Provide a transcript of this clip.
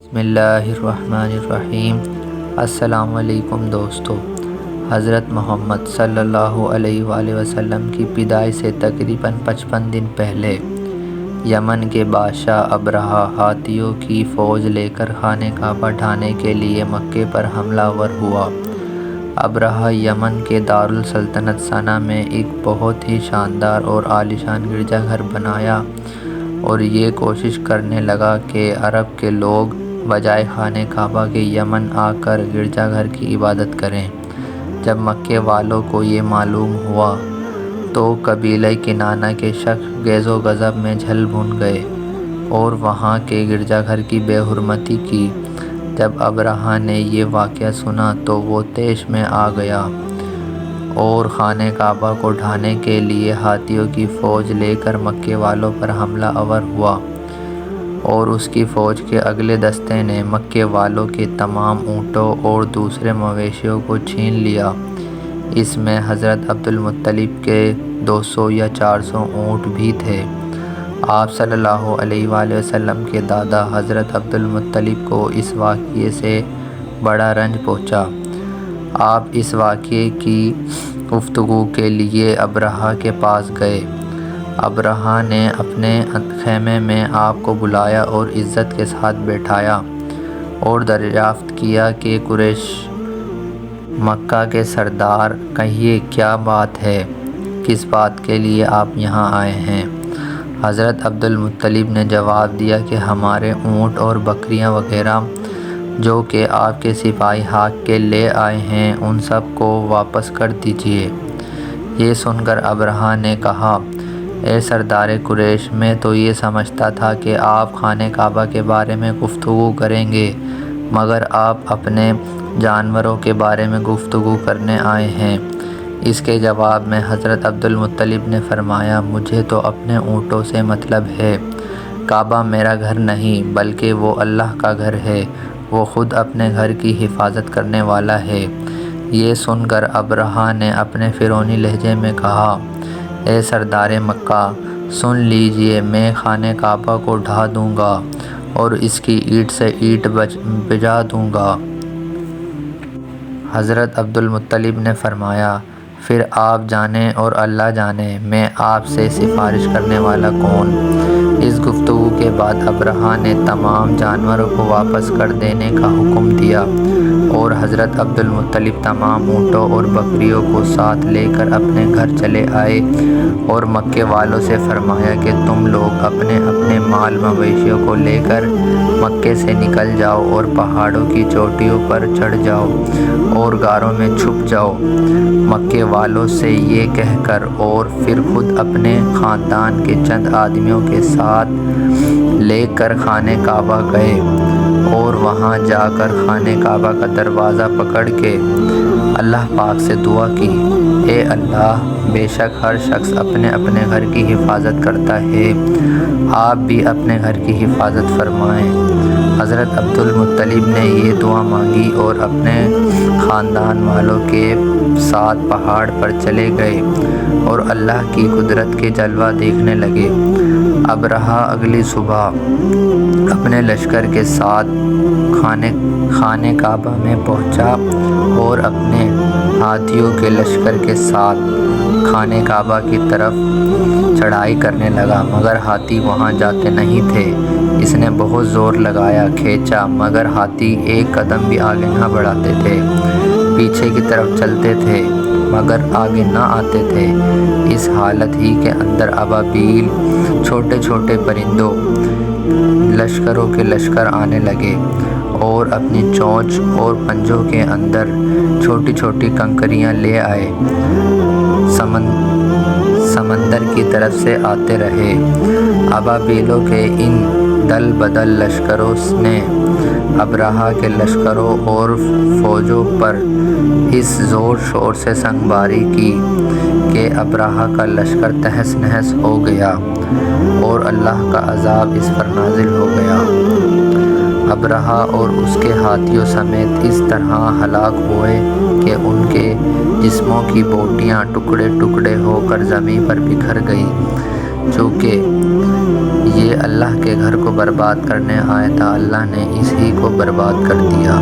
بسم اللہ الرحمن الرحیم۔ السلام علیکم دوستو۔ حضرت محمد صلی اللہ علیہ وآلہ وسلم کی پیدائش سے تقریباً 55 دن پہلے یمن کے بادشاہ ابرہہ ہاتھیوں کی فوج لے کر خانہ کعبہ ڈھانے کے لیے مکے پر حملہ آور ہوا۔ ابرہہ یمن کے دارالسلطنت صنعا میں ایک بہت ہی شاندار اور عالیشان گرجا گھر بنایا اور یہ کوشش کرنے لگا کہ عرب کے لوگ بجائے خانہ کعبہ کے یمن آ کر گرجا گھر کی عبادت کریں۔ جب مکے والوں کو یہ معلوم ہوا تو قبیلہ کنانہ کے شخص غیظ و غضب میں جھل بھن گئے اور وہاں کے گرجا گھر کی بے حرمتی کی۔ جب ابرہہ نے یہ واقعہ سنا تو وہ طیش میں آ گیا اور خانہ کعبہ کو ڈھانے کے لیے ہاتھیوں کی فوج لے کر مکے والوں پر حملہ آور ہوا، اور اس کی فوج کے اگلے دستے نے مکے والوں کے تمام اونٹوں اور دوسرے مویشیوں کو چھین لیا۔ اس میں حضرت عبدالمطلب کے 200 یا 400 اونٹ بھی تھے۔ آپ صلی اللہ علیہ وآلہ وسلم کے دادا حضرت عبدالمطلب کو اس واقعے سے بڑا رنج پہنچا۔ آپ اس واقعے کی گفتگو کے لیے ابرہہ کے پاس گئے۔ ابرہہ نے اپنے خیمے میں آپ کو بلایا اور عزت کے ساتھ بٹھایا اور دریافت کیا کہ قریش مکہ کے سردار، کہیے کیا بات ہے، کس بات کے لیے آپ یہاں آئے ہیں؟ حضرت عبدالمطلب نے جواب دیا کہ ہمارے اونٹ اور بکریاں وغیرہ جو کہ آپ کے سپاہی ہاک کے لے آئے ہیں ان سب کو واپس کر دیجیے۔ یہ سن کر ابرہہ نے کہا، اے سردار قریش، میں تو یہ سمجھتا تھا کہ آپ خانہ کعبہ کے بارے میں گفتگو کریں گے، مگر آپ اپنے جانوروں کے بارے میں گفتگو کرنے آئے ہیں۔ اس کے جواب میں حضرت عبدالمطلب نے فرمایا، مجھے تو اپنے اونٹوں سے مطلب ہے۔ کعبہ میرا گھر نہیں بلکہ وہ اللہ کا گھر ہے، وہ خود اپنے گھر کی حفاظت کرنے والا ہے۔ یہ سن کر ابرہہ نے اپنے فرعونی لہجے میں کہا، اے سردار مکہ، سن لیجئے، میں خانہ کعبہ کو ڈھا دوں گا اور اس کی اینٹ سے اینٹ بجا دوں گا۔ حضرت عبدالمطلب نے فرمایا، پھر آپ جانیں اور اللہ جانے، میں آپ سے سفارش کرنے والا کون؟ اس گفتگو کے بعد ابرہہ نے تمام جانوروں کو واپس کر دینے کا حکم دیا اور حضرت عبدالمطلب تمام اونٹوں اور بکریوں کو ساتھ لے کر اپنے گھر چلے آئے اور مکے والوں سے فرمایا کہ تم لوگ اپنے اپنے مال مویشیوں کو لے کر مکے سے نکل جاؤ اور پہاڑوں کی چوٹیوں پر چڑھ جاؤ اور غاروں میں چھپ جاؤ۔ مکے والوں سے یہ کہہ کر اور پھر خود اپنے خاندان کے چند آدمیوں کے ساتھ لے کر خانہ کعبہ گئے اور وہاں جا کر خانہ کعبہ کا دروازہ پکڑ کے اللہ پاک سے دعا کی، اے اللہ، بے شک ہر شخص اپنے اپنے گھر کی حفاظت کرتا ہے، آپ بھی اپنے گھر کی حفاظت فرمائیں۔ حضرت عبدالمطلب نے یہ دعا مانگی اور اپنے خاندان والوں کے ساتھ پہاڑ پر چلے گئے اور اللہ کی قدرت کے جلوہ دیکھنے لگے۔ ابرہہ اگلی صبح اپنے لشکر کے ساتھ خانہ کعبہ میں پہنچا اور اپنے ہاتھیوں کے لشکر کے ساتھ خانہ کعبہ کی طرف چڑھائی کرنے لگا، مگر ہاتھی وہاں جاتے نہیں تھے۔ اس نے بہت زور لگایا، کھینچا، مگر ہاتھی ایک قدم بھی آگے نہ بڑھاتے تھے، پیچھے کی طرف چلتے تھے مگر آگے نہ آتے تھے۔ اس حالت ہی کے اندر ابابیل، چھوٹے چھوٹے پرندوں، لشکروں کے لشکر آنے لگے اور اپنی چونچ اور پنجوں کے اندر چھوٹی چھوٹی کنکریاں لے آئے، سمندر کی طرف سے آتے رہے۔ ابابیلوں کے ان دل بدل لشکروں نے ابرہہ کے لشکروں اور فوجوں پر اس زور شور سے سنگباری کی کہ ابرہہ کا لشکر تہس نہس ہو گیا اور اللہ کا عذاب اس پر نازل ہو گیا۔ ابرہہ اور اس کے ہاتھیوں سمیت اس طرح ہلاک ہوئے کہ ان کے جسموں کی بوٹیاں ٹکڑے ٹکڑے ہو کر زمین پر بکھر گئیں۔ چونکہ یہ اللہ کے گھر کو برباد کرنے آیا تھا، اللہ نے اس ہی کو برباد کر دیا۔